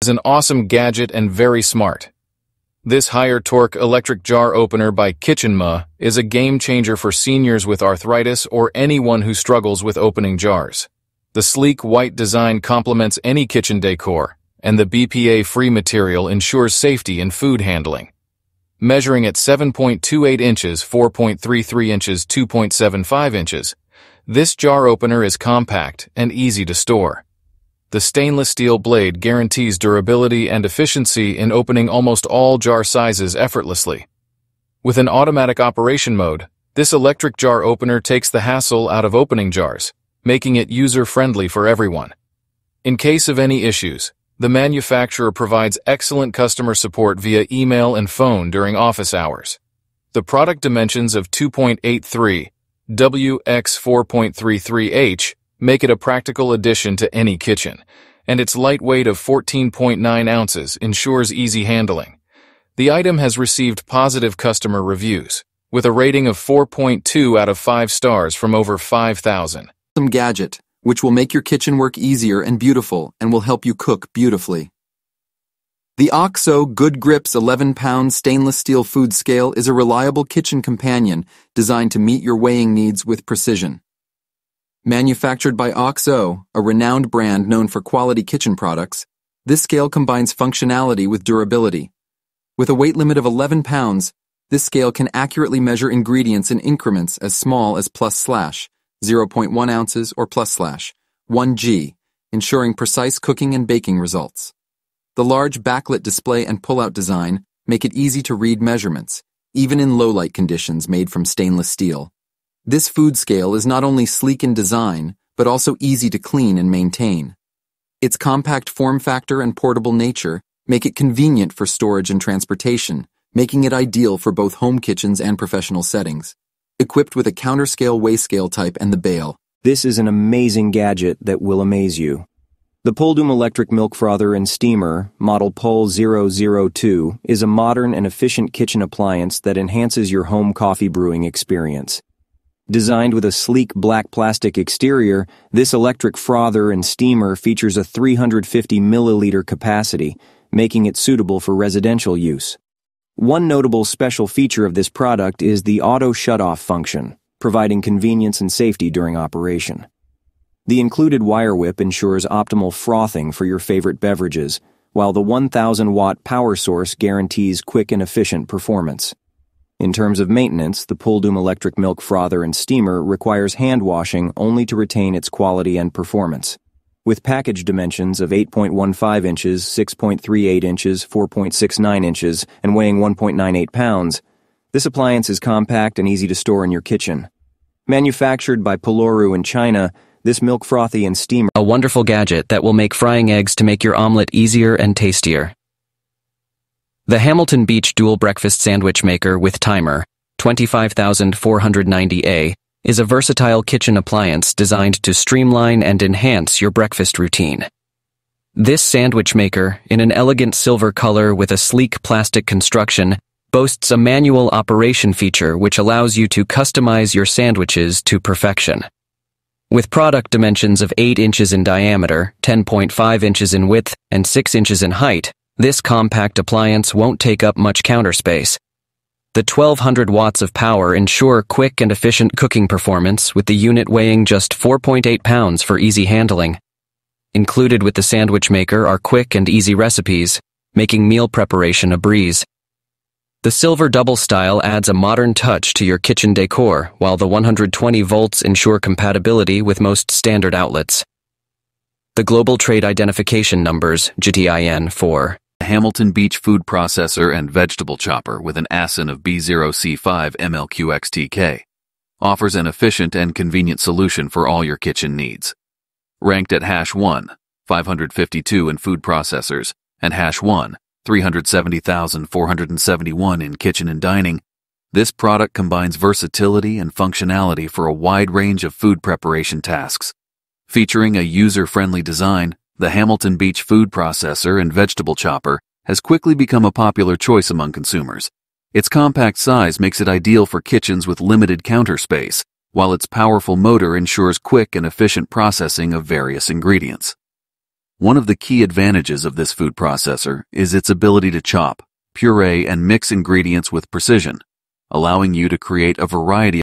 is an awesome gadget and very smart. This higher torque electric jar opener by KitchenMa is a game changer for seniors with arthritis or anyone who struggles with opening jars. The sleek white design complements any kitchen decor, and the BPA-free material ensures safety in food handling. Measuring at 7.28 inches, 4.33 inches, 2.75 inches, this jar opener is compact and easy to store. The stainless steel blade guarantees durability and efficiency in opening almost all jar sizes effortlessly. With an automatic operation mode, this electric jar opener takes the hassle out of opening jars, making it user-friendly for everyone. In case of any issues, the manufacturer provides excellent customer support via email and phone during office hours. The product dimensions of 2.83 W x 4.33 H make it a practical addition to any kitchen, and its light weight of 14.9 ounces ensures easy handling. The item has received positive customer reviews, with a rating of 4.2 out of 5 stars from over 5,000. Some gadget, which will make your kitchen work easier and beautiful and will help you cook beautifully. The OXO Good Grips 11-pound stainless steel food scale is a reliable kitchen companion designed to meet your weighing needs with precision. Manufactured by OXO, a renowned brand known for quality kitchen products, this scale combines functionality with durability. With a weight limit of 11 pounds, this scale can accurately measure ingredients in increments as small as +/0.1 ounces or +/1 g, ensuring precise cooking and baking results. The large backlit display and pull-out design make it easy to read measurements, even in low-light conditions made from stainless steel. This food scale is not only sleek in design, but also easy to clean and maintain. Its compact form factor and portable nature make it convenient for storage and transportation, making it ideal for both home kitchens and professional settings. Equipped with a counter-scale weigh scale type and the bale. This is an amazing gadget that will amaze you. The Pulldoom electric milk frother and steamer, model PUL 002, is a modern and efficient kitchen appliance that enhances your home coffee brewing experience. Designed with a sleek black plastic exterior, this electric frother and steamer features a 350 milliliter capacity, making it suitable for residential use. One notable special feature of this product is the auto shut-off function, providing convenience and safety during operation. The included wire whip ensures optimal frothing for your favorite beverages, while the 1,000-watt power source guarantees quick and efficient performance. In terms of maintenance, the Pulldoom electric milk frother and steamer requires hand washing only to retain its quality and performance. With package dimensions of 8.15 inches, 6.38 inches, 4.69 inches, and weighing 1.98 pounds, this appliance is compact and easy to store in your kitchen. Manufactured by Peloru in China, this milk frothy and steamer, a wonderful gadget that will make frying eggs to make your omelet easier and tastier. The Hamilton Beach Dual Breakfast Sandwich Maker with Timer, 25490A, is a versatile kitchen appliance designed to streamline and enhance your breakfast routine. This sandwich maker, in an elegant silver color with a sleek plastic construction, boasts a manual operation feature which allows you to customize your sandwiches to perfection. With product dimensions of 8 inches in diameter, 10.5 inches in width, and 6 inches in height, this compact appliance won't take up much counter space. The 1,200 watts of power ensure quick and efficient cooking performance, with the unit weighing just 4.8 pounds for easy handling. Included with the sandwich maker are quick and easy recipes, making meal preparation a breeze. The silver double style adds a modern touch to your kitchen decor, while the 120 volts ensure compatibility with most standard outlets. The Global Trade Identification Numbers, GTIN, for Hamilton Beach Food Processor and Vegetable Chopper with an ASIN of B0C5 MLQXTK offers an efficient and convenient solution for all your kitchen needs. Ranked at #1, 552 in food processors, and #1, 370,471 in kitchen and dining, this product combines versatility and functionality for a wide range of food preparation tasks. Featuring a user-friendly design, the Hamilton Beach Food Processor and Vegetable Chopper has quickly become a popular choice among consumers. Its compact size makes it ideal for kitchens with limited counter space, while its powerful motor ensures quick and efficient processing of various ingredients. One of the key advantages of this food processor is its ability to chop, puree, and mix ingredients with precision, allowing you to create a variety